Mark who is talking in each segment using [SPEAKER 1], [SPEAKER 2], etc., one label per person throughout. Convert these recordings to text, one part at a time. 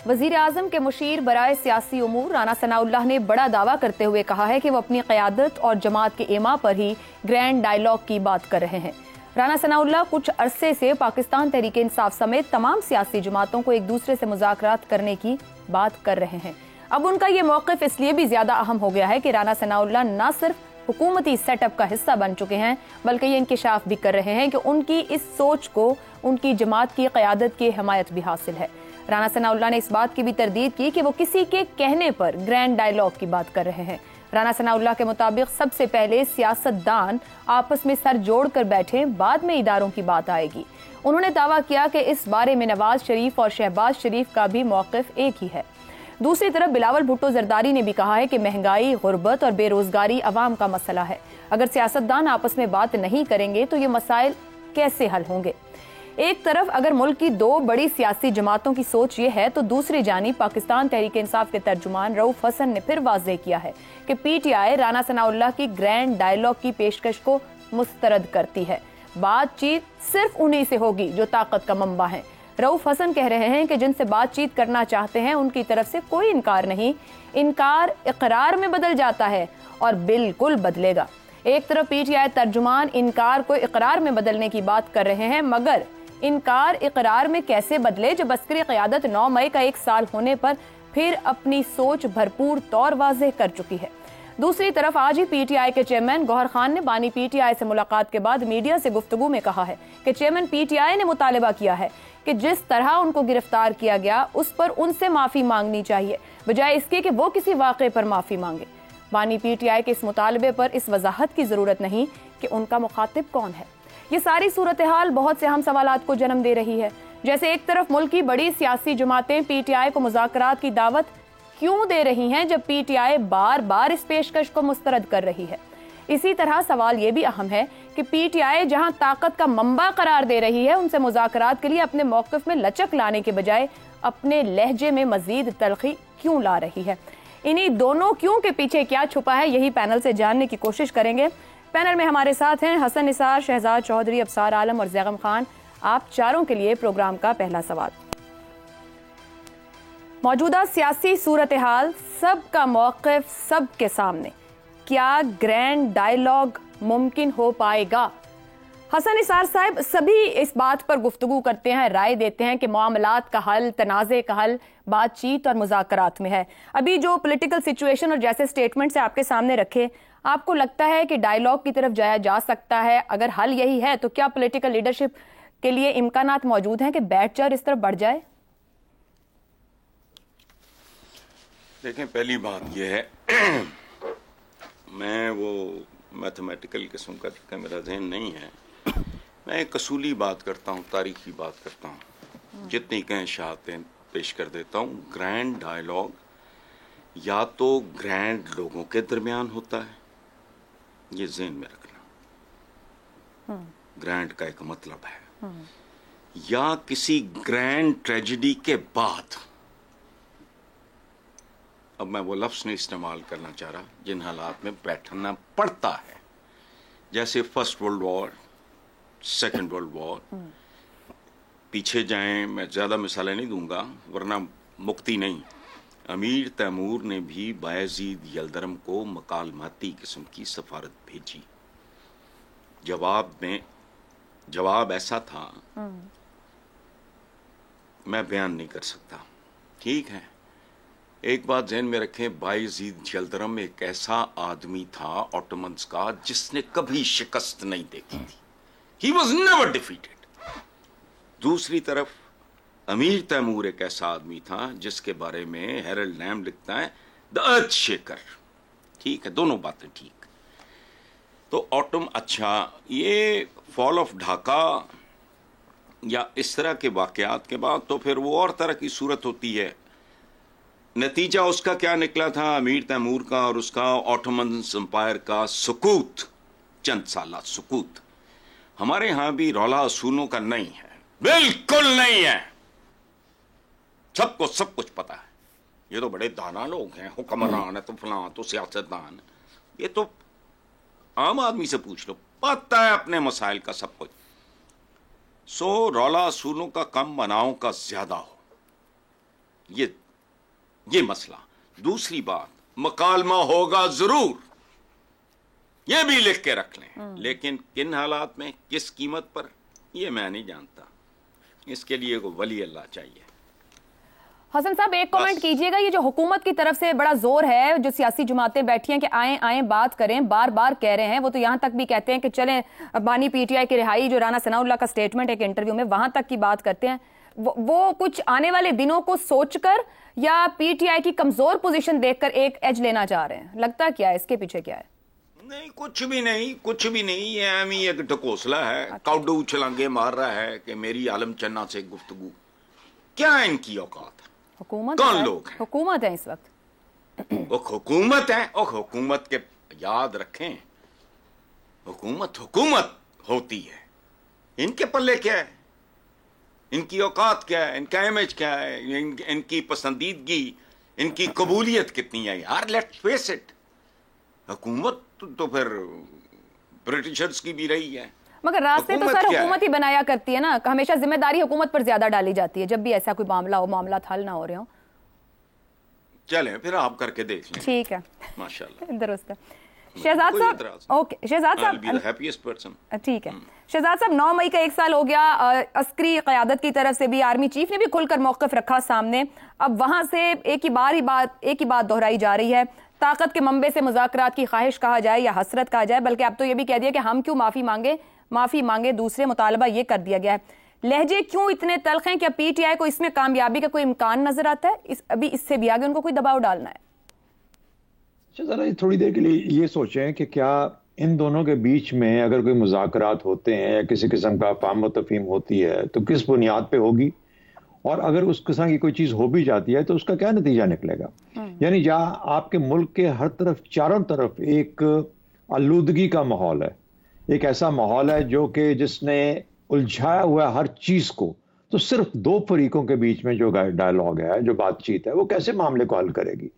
[SPEAKER 1] वजीर आजम के मुशीर बराए सियासी उमूर राना सनाउल्लाह ने बड़ा दावा करते हुए कहा है कि वो अपनी क़यादत और जमात के इमा पर ही ग्रैंड डायलॉग की बात कर रहे हैं। राना सनाउल्लाह कुछ अरसे से पाकिस्तान तहरीक इंसाफ समेत तमाम सियासी जमातों को एक दूसरे से मुज़ाकरात करने की बात कर रहे हैं। अब उनका ये मौक़िफ़ इसलिए भी ज्यादा अहम हो गया है कि राना सनाउल्लाह न सिर्फ हुकूमती सेटअप का हिस्सा बन चुके हैं, बल्कि ये इंकिशाफ भी कर रहे हैं कि उनकी इस सोच को उनकी जमात की क़यादत की हिमायत भी हासिल है। राना सनाउल्लाह ने इस बात की भी तरदीद की कि वो किसी के कहने पर ग्रैंड डायलॉग की बात कर रहे हैं। राना सनाउल्लाह के मुताबिक सबसे पहले सियासतदान आपस में सर जोड़कर बैठें, बाद में इदारों की बात आएगी। उन्होंने दावा किया कि इस बारे में नवाज शरीफ और शहबाज शरीफ का भी मौक़िफ़ एक ही है। दूसरी तरफ बिलावल भुट्टो जरदारी ने भी कहा है कि महंगाई, गुर्बत और बेरोजगारी अवाम का मसला है। अगर सियासतदान आपस में बात नहीं करेंगे तो ये मसाइल कैसे हल होंगे? एक तरफ अगर मुल्क की दो बड़ी सियासी जमातों की सोच ये है, तो दूसरी जानिब पाकिस्तान तहरीक इंसाफ के तर्जुमान रऊफ हसन ने फिर वाज़ेह किया है कि पीटीआई राना सनाउल्लाह की ग्रैंड डायलॉग की पेशकश को मुस्तरद करती है। बातचीत सिर्फ उन्हीं से होगी जो ताकत का मंबा है। रऊफ हसन कह रहे हैं कि जिनसे बातचीत करना चाहते हैं उनकी तरफ से कोई इनकार नहीं, इनकार इकरार में बदल जाता है और बिल्कुल बदलेगा। एक तरफ पीटीआई तर्जुमान इनकार को इकरार में बदलने की बात कर रहे हैं, मगर इनकार इकरार में कैसे बदले जब अस्करी क़यादत 9 मई का 1 साल होने पर फिर अपनी सोच भरपूर तौर वाज़ेह कर चुकी है। दूसरी तरफ आज ही पीटीआई के चेयरमैन गौहर खान ने बानी पीटीआई से मुलाकात के बाद मीडिया से गुफ्तगू में कहा है कि चेयरमैन पीटीआई ने मुतालबा किया है कि जिस तरह उनको गिरफ्तार किया गया उस पर उनसे माफी मांगनी चाहिए, बजाय इसके कि वो किसी वाक़े पर माफी मांगे। बानी पीटीआई के इस मुतालबे पर इस वजाहत की जरूरत नहीं कि उनका मुखातिब कौन है। ये सारी सूरत हाल बहुत से अहम सवालात को जन्म दे रही है। जैसे एक तरफ मुल्क की बड़ी सियासी जमातें पीटीआई को मुज़ाकरात की दावत क्यों दे रही हैं जब पीटीआई बार बार इस पेशकश को मुस्तरद कर रही है। इसी तरह सवाल ये भी अहम है कि पीटीआई जहां ताकत का मंबा करार दे रही है, उनसे मुज़ाकरात के लिए अपने मौक़िफ़ में लचक लाने के बजाय अपने लहजे में मजीद तलखी क्यों ला रही है। इन्हीं दोनों क्यों के पीछे क्या छुपा है, यही पैनल से जानने की कोशिश करेंगे। पैनल में हमारे साथ हैं हसन निसार, शहजाद चौधरी, अबसार आलम और जैगम खान। आप चारों के लिए प्रोग्राम का पहला सवाल। मौजूदा सियासी सूरत हाल, सबका मौक़िफ़ सबके सामने, क्या ग्रैंड डायलॉग मुमकिन हो पाएगा? हसन निसार साहब, सभी इस बात पर गुफ्तगू करते हैं, राय देते हैं कि मामलात का हल, तनाज़े का हल बातचीत और मुज़ाकरात में है। अभी जो पॉलिटिकल सिचुएशन और जैसे स्टेटमेंट से आपके सामने रखे, आपको लगता है कि डायलॉग की तरफ जाया जा सकता है? अगर हल यही है तो क्या पॉलिटिकल लीडरशिप के लिए इम्कानात मौजूद हैं कि बैठ जाए और इस तरफ बढ़ जाए?
[SPEAKER 2] देखें, पहली बात यह है मैं वो मैथमेटिकल किस्म का मेरा जहन नहीं है। मैं एक असूली बात करता हूँ, तारीखी बात करता हूँ, जितनी कहें शहादतें पेश कर देता हूँ। ग्रैंड डायलॉग या तो ग्रैंड लोगों के दरमियान होता है, ये ज़हन में रखना। ग्रैंड का एक मतलब है, या किसी ग्रैंड ट्रेजेडी के बाद, अब मैं वो लफ्ज़ नहीं इस्तेमाल करना चाह रहा, जिन हालात में बैठना पड़ता है, जैसे first world war, second world war, पीछे जाएं, मैं ज़्यादा मिसालें नहीं दूंगा वरना मुक्ति नहीं। अमीर तैमूर ने भी बायज़ीद यलदरम को मकालमाती किस्म की सफारत भेजी। जवाब ऐसा था, मैं बयान नहीं कर सकता। ठीक है, एक बात ज़हन में रखें, बायज़ीद यलदरम एक ऐसा आदमी था ऑटोमन्स का जिसने कभी शिकस्त नहीं देखी थी। He was never defeated। दूसरी तरफ अमीर तैमूर एक ऐसा आदमी था जिसके बारे में हेरल्ड लैम लिखता है द अर्थ शेकर। ठीक है, दोनों बातें ठीक। तो अच्छा, ये फॉल ऑफ ढाका या इस तरह के वाकयात के बाद तो फिर वो और तरह की सूरत होती है। नतीजा उसका क्या निकला था? अमीर तैमूर का और उसका ऑटोमन एम्पायर का सुकूत, चंद साल सुकूत। हमारे यहां भी रौला असूलों का नहीं है, बिल्कुल नहीं है। सबको सब कुछ पता है। ये तो बड़े दाना लोग हैं, हुक्मरान है तो फलां तो सियासतदान है। ये तो आम आदमी से पूछ लो, पता है अपने मसाइल का सब कुछ। सो रौला असूलों का कम, बनाओं का ज्यादा हो। ये मसला। दूसरी बात, मकालमा होगा जरूर, ये भी लिख के रख लें, लेकिन किन हालात में, किस कीमत पर, ये मैं नहीं जानता। इसके लिए को वली अल्लाह चाहिए।
[SPEAKER 1] हसन साहब, एक कमेंट कीजिएगा, ये जो हुकूमत की तरफ से बड़ा जोर है, जो सियासी जमातें बैठी हैं कि आए आए बात करें, बार बार कह रहे हैं, वो तो यहां तक भी कहते हैं कि चलें बानी पीटीआई की रिहाई, जो राना सनाउल्लाह का स्टेटमेंट एक इंटरव्यू में, वहां तक की बात करते हैं। वो कुछ आने वाले दिनों को सोचकर या पीटीआई की कमजोर पोजीशन देखकर एक एज लेना चाह रहे हैं? लगता क्या है, इसके पीछे क्या है?
[SPEAKER 2] नहीं, कुछ भी नहीं, कुछ भी नहीं। ये एम ही एक ढकोसला है। अच्छा। काउडू छलांगे मार रहा है कि मेरी आलम चन्ना से गुफ्तगू। क्या है इनकी औकात?
[SPEAKER 1] हुकूमत
[SPEAKER 2] कौन लोग हैं?
[SPEAKER 1] हुकूमत है इस वक्त।
[SPEAKER 2] वो हुकूमत है, और हुकूमत के याद रखें, हुकूमत होती है। इनके पल्ले क्या है? इनकी औकात क्या है? इनका इमेज क्या है? इनकी पसंदीदगी, इनकी कबूलियत कितनी है? यार लेट्स फेस इट, हुकूमत तो फिर ब्रिटिशर्स की भी रही है,
[SPEAKER 1] मगर रास्ते तो सर हुकूमत ही बनाया करती है ना। हमेशा जिम्मेदारी हुकूमत पर ज्यादा डाली जाती है जब भी ऐसा कोई मामला हो, मामला हल ना हो रहे हो। चलें
[SPEAKER 2] फिर आप करके देख लें।
[SPEAKER 1] ठीक है,
[SPEAKER 2] माशाल्लाह,
[SPEAKER 1] दुरुस्त है। शहजाद साहब, ओके शहजाद साहब, ठीक है शहजाद साहब, 9 मई का 1 साल हो गया। अस्करी क़यादत की तरफ से भी, आर्मी चीफ ने भी खुलकर मौक़िफ़ रखा सामने। अब वहां से एक ही बात दोहराई जा रही है, ताकत के मंबे से मुज़ाकरात की ख्वाहिश कहा जाए या हसरत कहा जाए, बल्कि अब तो ये भी कह दिया कि हम क्यों माफी मांगे दूसरे, मुतालबा ये कर दिया गया है। लहजे क्यों इतने तल्ख हैं? क्या पीटीआई को इसमें कामयाबी का कोई इम्कान नजर आता है? अभी इससे भी आगे उनको कोई दबाव डालना है?
[SPEAKER 3] जरा थोड़ी देर के लिए ये सोचें कि क्या इन दोनों के बीच में अगर कोई मुज़ाकरात होते हैं या किसी किस्म का फाहम तफहीम होती है तो किस बुनियाद पे होगी, और अगर उस किस्म की कोई चीज हो भी जाती है तो उसका क्या नतीजा निकलेगा। यानी जहाँ आपके मुल्क के हर तरफ, चारों तरफ एक आलूदगी का माहौल है, एक ऐसा माहौल है जो कि जिसने उलझाया हुआ हर चीज को, तो सिर्फ दो फरीकों के बीच में जो डायलॉग है, जो बातचीत है, वो कैसे मामले को हल करेगी।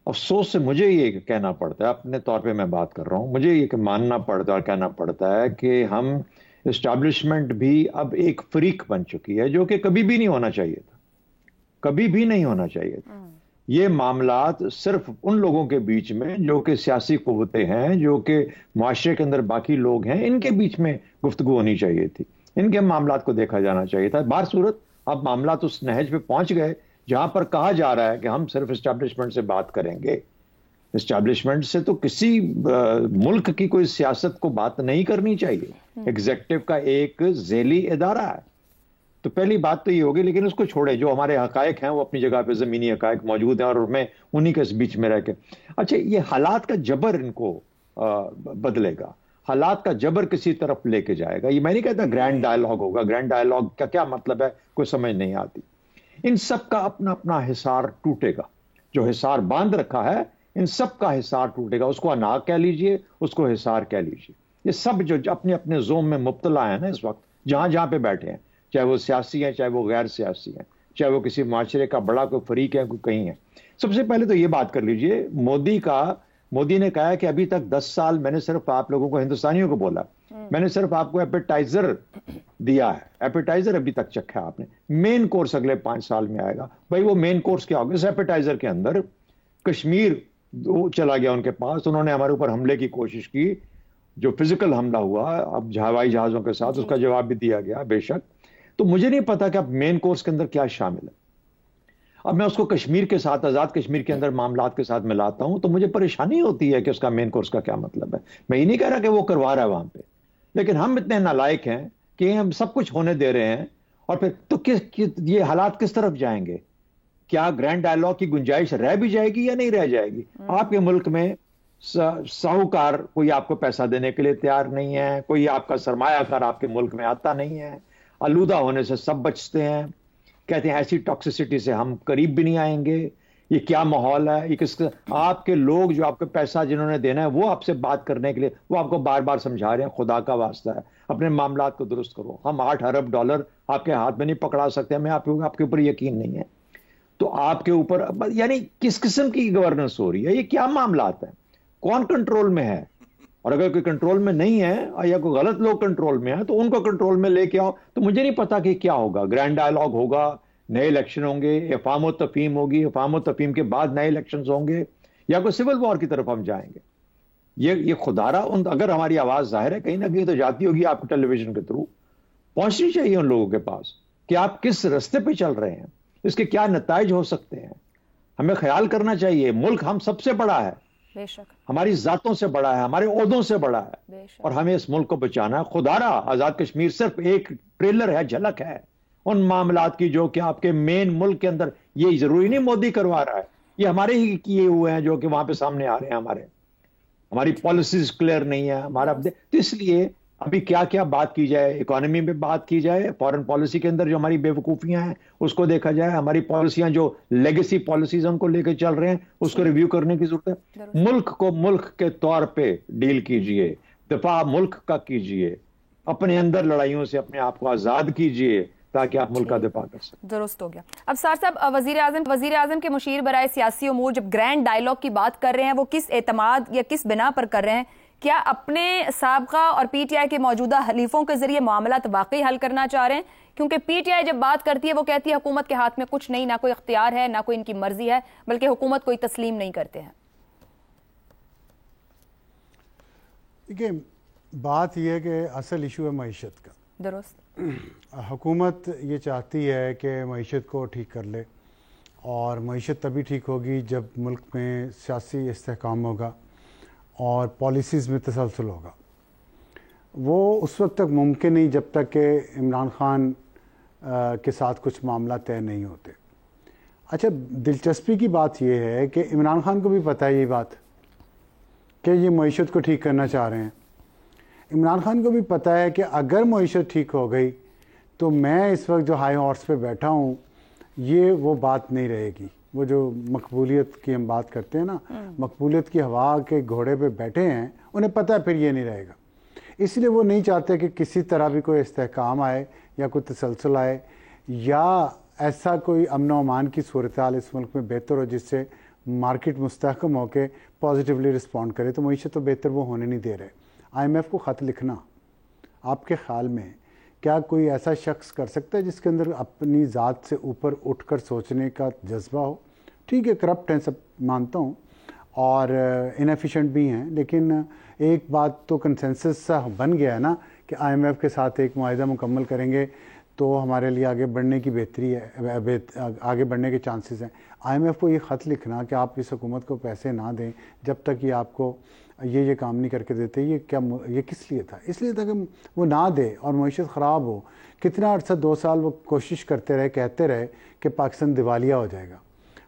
[SPEAKER 3] अफसोस से मुझे ये कहना पड़ता है, अपने तौर पे मैं बात कर रहा हूँ, मुझे ये मानना पड़ता है और कहना पड़ता है कि हम एस्टैब्लिशमेंट भी अब एक फरीक बन चुकी है, जो कि कभी भी नहीं होना चाहिए था, कभी भी नहीं होना चाहिए था। ये मामलात सिर्फ उन लोगों के बीच में जो कि सियासी कुव्वतें हैं, जो कि माशरे के अंदर बाकी लोग हैं, इनके बीच में गुफ्तगू होनी चाहिए थी, इनके मामलात को देखा जाना चाहिए था। बार सूरत अब मामलात उस नहज पे पहुंच गए जहां पर कहा जा रहा है कि हम सिर्फ एस्टैब्लिशमेंट से बात करेंगे। एस्टैब्लिशमेंट से तो किसी मुल्क की कोई सियासत को बात नहीं करनी चाहिए, एग्जीक्यूटिव का एक झेली इदारा है। तो पहली बात तो ये होगी, लेकिन उसको छोड़े, जो हमारे हकायक हैं वो अपनी जगह पे ज़मीनी हकायक मौजूद हैं और मैं उन्हीं के बीच में रह के, अच्छा ये हालात का जबर इनको बदलेगा, हालात का जबर किसी तरफ लेके जाएगा। ये मैं नहीं कहता ग्रैंड डायलॉग होगा, ग्रैंड डायलॉग का क्या मतलब है कोई समझ नहीं आती। इन सब का अपना अपना हिसार टूटेगा, जो हिसार बांध रखा है इन सब का हिसार टूटेगा। उसको अनाग कह लीजिए, उसको हिसार कह लीजिए। ये सब जो अपने अपने जोम में मुब्तला है ना इस वक्त, जहां जहां पे बैठे हैं, चाहे वो सियासी हैं, चाहे वो गैर सियासी हैं, चाहे वो किसी माशरे का बड़ा कोई फरीक है, कोई कहीं है। सबसे पहले तो ये बात कर लीजिए, मोदी ने कहा है कि अभी तक 10 साल मैंने सिर्फ आप लोगों को, हिंदुस्तानियों को बोला, मैंने सिर्फ आपको एपेटाइजर दिया है, एपेटाइजर अभी तक चखा आपने, मेन कोर्स अगले 5 साल में आएगा। भाई वो मेन कोर्स क्या होगा? इस एपेटाइजर के अंदर कश्मीर चला गया उनके पास, उन्होंने हमारे ऊपर हमले की कोशिश की, जो फिजिकल हमला हुआ अब हवाई जहाजों के साथ, उसका जवाब भी दिया गया बेशक। तो मुझे नहीं पता कि अब मेन कोर्स के अंदर क्या शामिल है। अब मैं उसको कश्मीर के साथ, आजाद कश्मीर के अंदर मामलात के साथ मिलाता हूं तो मुझे परेशानी होती है कि उसका मेन कोर्स का क्या मतलब है। मैं ये नहीं कह रहा कि वो करवा रहा है वहां पे, लेकिन हम इतने नालायक हैं कि हम सब कुछ होने दे रहे हैं, और फिर तो ये हालात किस तरफ जाएंगे? क्या ग्रैंड डायलॉग की गुंजाइश रह भी जाएगी या नहीं रह जाएगी? आपके मुल्क में साहूकार कोई आपको पैसा देने के लिए तैयार नहीं है, कोई आपका सरमायाकार आपके मुल्क में आता नहीं है, आलूदा होने से सब बचते हैं, कहते हैं ऐसी टॉक्सिसिटी से हम करीब भी नहीं आएंगे। ये क्या माहौल है? ये किस आपके लोग जो आपको पैसा जिन्होंने देना है वो आपसे बात करने के लिए, वो आपको बार बार समझा रहे हैं खुदा का वास्ता है अपने मामलात को दुरुस्त करो। हम 8 अरब डॉलर आपके हाथ में नहीं पकड़ा सकते, हमें आपके ऊपर यकीन नहीं है। तो आपके ऊपर यानी किस किस्म की गवर्नेंस हो रही है? ये क्या मामलात है? कौन कंट्रोल में है? और अगर कोई कंट्रोल में नहीं है या कोई गलत लोग कंट्रोल में है तो उनको कंट्रोल में लेके आओ। तो मुझे नहीं पता कि क्या होगा, ग्रैंड डायलॉग होगा नए इलेक्शन होंगे, इफ़हाम व तफ़हीम होगी, इफ़हाम व तफ़हीम के बाद नए इलेक्शन होंगे, या कोई सिविल वॉर की तरफ हम जाएंगे। ये खुदारा उन, अगर हमारी आवाज जाहिर है कहीं ना कहीं तो जाती होगी आपको टेलीविजन के थ्रू, पहुंचनी चाहिए उन लोगों के पास कि आप किस रास्ते पे चल रहे हैं, इसके क्या नताइज हो सकते हैं। हमें ख्याल करना चाहिए, मुल्क हम सबसे बड़ा है,
[SPEAKER 1] बेशक
[SPEAKER 3] हमारी जातों से बड़ा है, हमारे ओहदों से बड़ा है, और हमें इस मुल्क को बचाना है। खुदारा आजाद कश्मीर सिर्फ एक ट्रेलर है, झलक है उन मामलात की जो कि आपके मेन मुल्क के अंदर, ये जरूरी नहीं मोदी करवा रहा है, ये हमारे ही किए हुए हैं जो कि वहां पे सामने आ रहे हैं। हमारी पॉलिसीज क्लियर नहीं है हमारा। तो इसलिए अभी क्या क्या बात की जाए, इकोनॉमी में बात की जाए, फॉरेन पॉलिसी के अंदर जो हमारी बेवकूफियां हैं उसको देखा जाए, हमारी पॉलिसियां जो लेगेसी पॉलिसीज उनको लेकर चल रहे हैं उसको रिव्यू करने की जरूरत है। मुल्क को मुल्क के तौर पे डील कीजिए, दफा मुल्क का कीजिए, अपने अंदर लड़ाइयों से अपने आप को आजाद कीजिए ताकि आप मुल्क का दिफा कर सकें।
[SPEAKER 1] दुरुस्त हो गया। अब सार साहब, वजीर आजम के मुशीर बराए सियासी उमूर जब ग्रैंड डायलॉग की बात कर रहे हैं, वो किस एतमाद या किस बिना पर कर रहे हैं? क्या अपने साबका और पीटीआई के मौजूदा हलीफों के जरिए मामलात वाकई हल करना चाह रहे हैं? क्योंकि पीटीआई जब बात करती है वो कहती है हुकूमत के हाथ में कुछ नहीं, ना कोई इख्तियार है, ना कोई इनकी मर्जी है, बल्कि हुकूमत कोई तस्लीम नहीं करते हैं।
[SPEAKER 4] देखिए, बात यह है कि असल इशू है मईशत का।
[SPEAKER 1] दुरुस्त।
[SPEAKER 4] हुकूमत ये चाहती है कि मईशत को ठीक कर ले, और मईशत तभी ठीक होगी जब मुल्क में सियासी इस्तेहकाम होगा और पॉलिसीज़ में तसलसल होगा। वो उस वक्त तक मुमकिन नहीं जब तक कि इमरान खान के साथ कुछ मामला तय नहीं होते। अच्छा, दिलचस्पी की बात यह है कि इमरान खान को भी पता है ये बात कि ये मईशत को ठीक करना चाह रहे हैं। इमरान खान को भी पता है कि अगर मईशत ठीक हो गई तो मैं इस वक्त जो हाई हॉर्स पे बैठा हूँ ये वो बात नहीं रहेगी। वो जो मकबूलियत की हम बात करते हैं ना, मकबूलियत की हवा के घोड़े पे बैठे हैं, उन्हें पता है फिर ये नहीं रहेगा। इसलिए वो नहीं चाहते कि किसी तरह भी कोई इस्तेहकाम आए या कोई तसलसल आए या ऐसा कोई अमन व अमान की सूरत हाल इस मुल्क में बेहतर हो जिससे मार्केट मुस्तहकम होकर पॉजिटिवली रिस्पॉन्ड करे। तो मईशत तो बेहतर वो होने नहीं दे रहे। IMF को ख़त लिखना, आपके ख्याल में क्या कोई ऐसा शख्स कर सकता है जिसके अंदर अपनी ज़ात से ऊपर उठकर सोचने का जज्बा हो? ठीक है, करप्ट हैं सब मानता हूँ और इनएफिशिएंट भी हैं, लेकिन एक बात तो कंसेंसस सा बन गया है ना कि IMF के साथ एक मुआहिदा मुकम्मल करेंगे तो हमारे लिए आगे बढ़ने की बेहतरी है, आगे बढ़ने के चांसेस हैं। IMF को ये ख़त लिखना कि आप इस हुकूमत को पैसे ना दें जब तक ये आपको ये काम नहीं करके देते, ये किस लिए था? इसलिए था कि वो ना दे और मईशत ख़राब हो। कितना अर्सा 2 साल वो कोशिश करते रहे, कहते रहे कि पाकिस्तान दिवालिया हो जाएगा,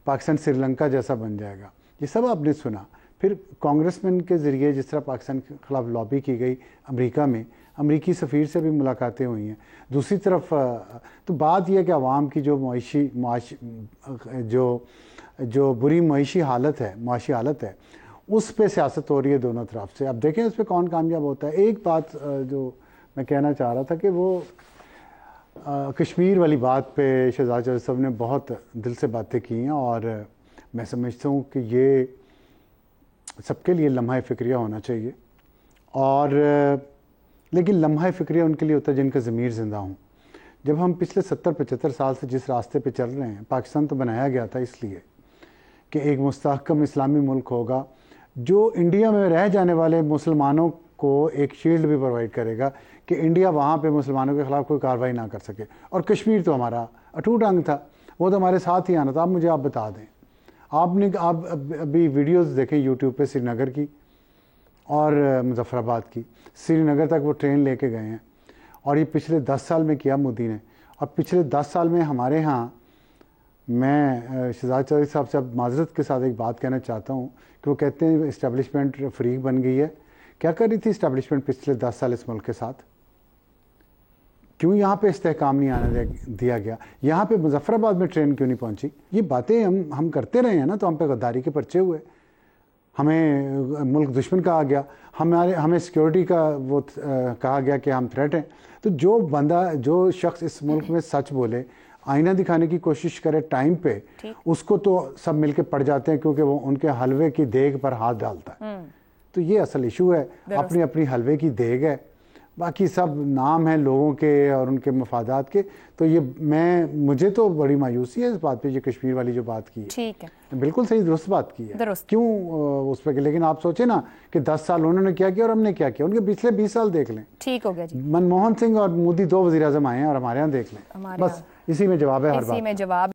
[SPEAKER 4] पाकिस्तान श्रीलंका जैसा बन जाएगा। ये सब आपने सुना। फिर कांग्रेसमैन के ज़रिए जिस तरह पाकिस्तान के ख़िलाफ़ लॉबी की गई अमेरिका में, अमरीकी सफ़ीर से भी मुलाकातें हुई हैं। दूसरी तरफ तो बात यह है कि अवाम की जो बुरी मईशी हालत है, माशी हालत है, उस पे सियासत हो रही है दोनों तरफ से। अब देखें उस पर कौन कामयाब होता है। एक बात जो मैं कहना चाह रहा था कि वो कश्मीर वाली बात पे शहजाद चौधरी साहब ने बहुत दिल से बातें की हैं और मैं समझता हूँ कि ये सबके लिए लम्हा फ़िक्रिया होना चाहिए। और लेकिन लम्हा फ़िक्रिया उनके लिए होता है जिनका ज़मीर ज़िंदा हो। जब हम पिछले 70-75 साल से जिस रास्ते पे चल रहे हैं, पाकिस्तान तो बनाया गया था इसलिए कि एक मुस्तहकम इस्लामी मुल्क होगा जो इंडिया में रह जाने वाले मुसलमानों को एक शील्ड भी प्रोवाइड करेगा कि इंडिया वहाँ पे मुसलमानों के ख़िलाफ़ कोई कार्रवाई ना कर सके। और कश्मीर तो हमारा अटूट अंग था, वो तो हमारे साथ ही आना था। आप बता दें, आप अभी वीडियोस देखें यूट्यूब पे श्रीनगर की और मुजफ्फराबाद की। श्रीनगर तक वो ट्रेन लेके गए हैं और ये पिछले 10 साल में किया मोदी ने। और पिछले 10 साल में हमारे यहाँ, मैं शहजाद चौधरी साहब से अब माजरत के साथ एक बात कहना चाहता हूँ कि वो कहते हैं इस्टेब्लिशमेंट फ्रीक बन गई है। क्या कर रही थी इस्टेब्लिशमेंट पिछले 10 साल इस मुल्क के साथ? क्यों यहाँ पे इस्तेहकाम नहीं आने दिया गया? यहाँ पे मुजफ्फराबाद में ट्रेन क्यों नहीं पहुँची? ये बातें हम करते रहे हैं ना, तो हम पे गद्दारी के पर्चे हुए, हमें मुल्क दुश्मन कहा गया, हमें सिक्योरिटी का वो कहा गया कि हम थ्रेट हैं। तो जो शख्स इस मुल्क में सच बोले, आईना दिखाने की कोशिश करे टाइम पे, उसको तो सब मिलके पड़ जाते हैं क्योंकि वो उनके हलवे की देग पर हाथ डालता है। तो ये असल इशू है। अपनी हलवे की देग है, बाकी सब नाम हैं लोगों के और उनके मफादात के। तो ये मुझे तो बड़ी मायूसी है इस बात पे, ये कश्मीर वाली जो बात की है,
[SPEAKER 1] ठीक है,
[SPEAKER 4] बिल्कुल सही दुरुस्त बात की है।
[SPEAKER 1] दुरुस्त।
[SPEAKER 4] क्यों उस पर, लेकिन आप सोचे ना कि 10 साल उन्होंने क्या किया और हमने क्या किया, उनके पिछले 20 साल देख लें।
[SPEAKER 1] ठीक हो गया जी।
[SPEAKER 4] मनमोहन सिंह और मोदी 2 वज़ीर आज़म आए हैं और हमारे यहाँ देख लें, बस इसी में जवाब है हर बात।
[SPEAKER 1] इसी में जवाब